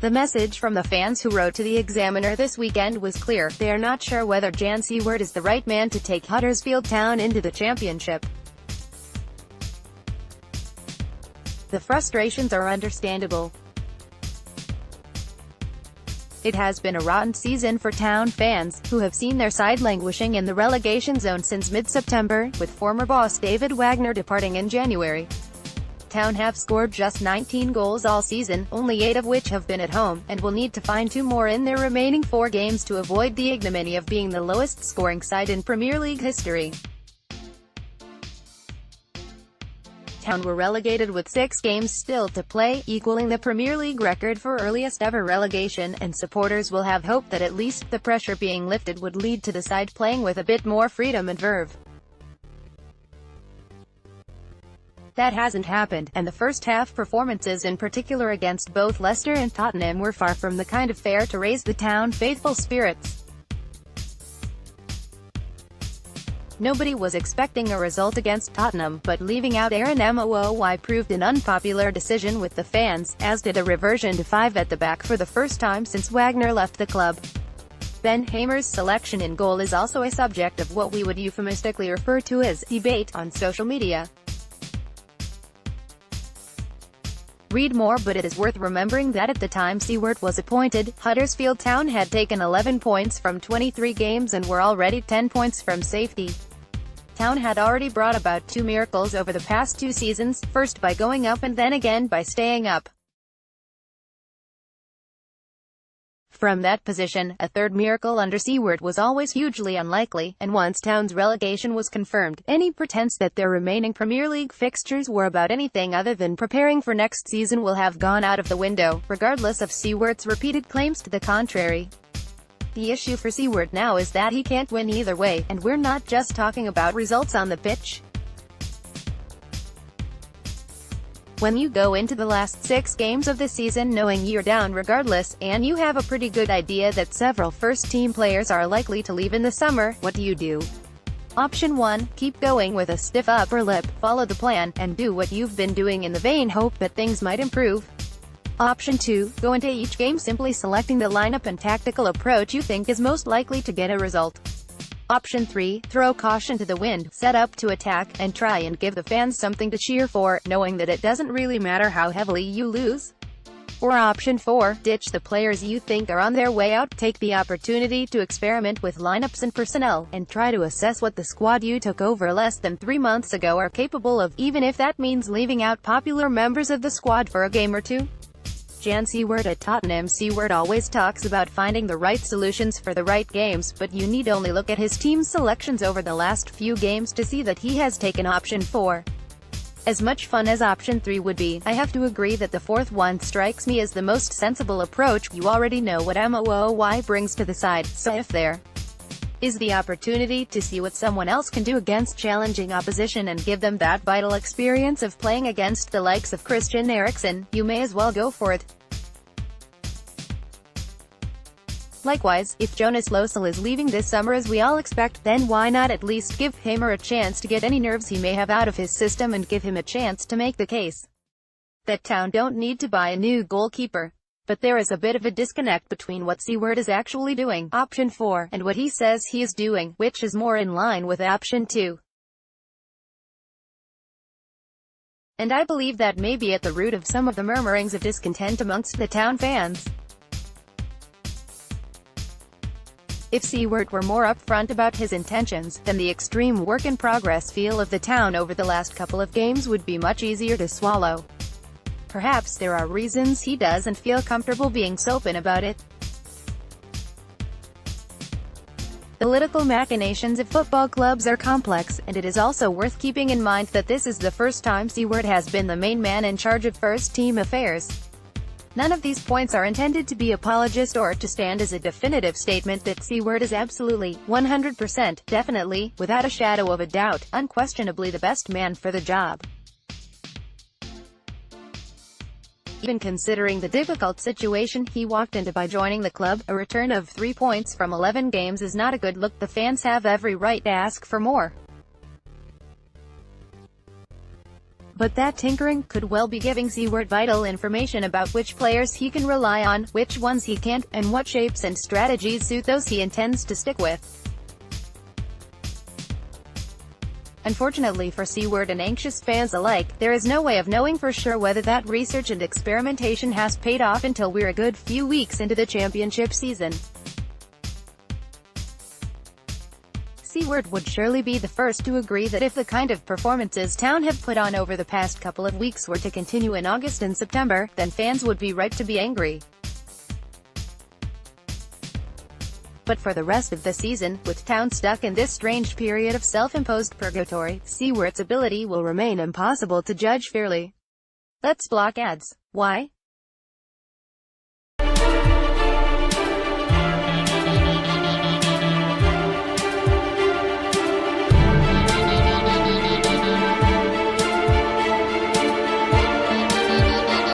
The message from the fans who wrote to the Examiner this weekend was clear. They are not sure whether Jan Siewert is the right man to take Huddersfield Town into the Championship. The frustrations are understandable. It has been a rotten season for Town fans, who have seen their side languishing in the relegation zone since mid-September, with former boss David Wagner departing in January. Town have scored just 19 goals all season, only 8 of which have been at home, and will need to find 2 more in their remaining 4 games to avoid the ignominy of being the lowest-scoring side in Premier League history. Town were relegated with 6 games still to play, equaling the Premier League record for earliest ever relegation, and supporters will have hope that at least the pressure being lifted would lead to the side playing with a bit more freedom and verve. That hasn't happened, and the first-half performances in particular against both Leicester and Tottenham were far from the kind of fare to raise the Town faithful spirits. Nobody was expecting a result against Tottenham, but leaving out Aaron Mooy proved an unpopular decision with the fans, as did a reversion to 5 at the back for the first time since Wagner left the club. Ben Hamer's selection in goal is also a subject of what we would euphemistically refer to as debate on social media. Read more, but it is worth remembering that at the time Siewert was appointed, Huddersfield Town had taken 11 points from 23 games and were already 10 points from safety. Town had already brought about 2 miracles over the past 2 seasons, first by going up and then again by staying up. From that position, a third miracle under Siewert was always hugely unlikely, and once Town's relegation was confirmed, any pretense that their remaining Premier League fixtures were about anything other than preparing for next season will have gone out of the window, regardless of Siewert's repeated claims to the contrary. The issue for Siewert now is that he can't win either way, and we're not just talking about results on the pitch. When you go into the last 6 games of the season knowing you're down regardless, and you have a pretty good idea that several first-team players are likely to leave in the summer, what do? Option 1, keep going with a stiff upper lip, follow the plan, and do what you've been doing in the vain hope that things might improve. Option 2, go into each game simply selecting the lineup and tactical approach you think is most likely to get a result. Option 3, throw caution to the wind, set up to attack, and try and give the fans something to cheer for, knowing that it doesn't really matter how heavily you lose. Or Option 4, ditch the players you think are on their way out, take the opportunity to experiment with lineups and personnel, and try to assess what the squad you took over less than 3 months ago are capable of, even if that means leaving out popular members of the squad for a game or 2. Jan Siewert at Tottenham. Siewert always talks about finding the right solutions for the right games, but you need only look at his team's selections over the last few games to see that he has taken Option 4. As much fun as Option 3 would be, I have to agree that the fourth one strikes me as the most sensible approach. You already know what Mooy brings to the side, so if there is the opportunity to see what someone else can do against challenging opposition and give them that vital experience of playing against the likes of Christian Eriksen, you may as well go for it. Likewise, if Jonas Lössl is leaving this summer as we all expect, then why not at least give Hamer a chance to get any nerves he may have out of his system and give him a chance to make the case that Town don't need to buy a new goalkeeper. But there is a bit of a disconnect between what Siewert is actually doing, Option 4, and what he says he is doing, which is more in line with Option 2. And I believe that may be at the root of some of the murmurings of discontent amongst the Town fans. If Siewert were more upfront about his intentions, then the extreme work-in-progress feel of the Town over the last couple of games would be much easier to swallow. Perhaps there are reasons he doesn't feel comfortable being so open about it. The political machinations of football clubs are complex, and it is also worth keeping in mind that this is the first time Siewert has been the main man in charge of first-team affairs. None of these points are intended to be apologist or to stand as a definitive statement that Siewert is absolutely, 100%, definitely, without a shadow of a doubt, unquestionably the best man for the job. Even considering the difficult situation he walked into by joining the club, a return of 3 points from 11 games is not a good look. The fans have every right to ask for more. But that tinkering could well be giving Siewert vital information about which players he can rely on, which ones he can't, and what shapes and strategies suit those he intends to stick with. Unfortunately for Siewert and anxious fans alike, there is no way of knowing for sure whether that research and experimentation has paid off until we're a good few weeks into the championship season. Siewert would surely be the first to agree that if the kind of performances Town have put on over the past couple of weeks were to continue in August and September, then fans would be right to be angry. But for the rest of the season, with Town stuck in this strange period of self-imposed purgatory, Siewert's ability will remain impossible to judge fairly. Let's block ads. Why?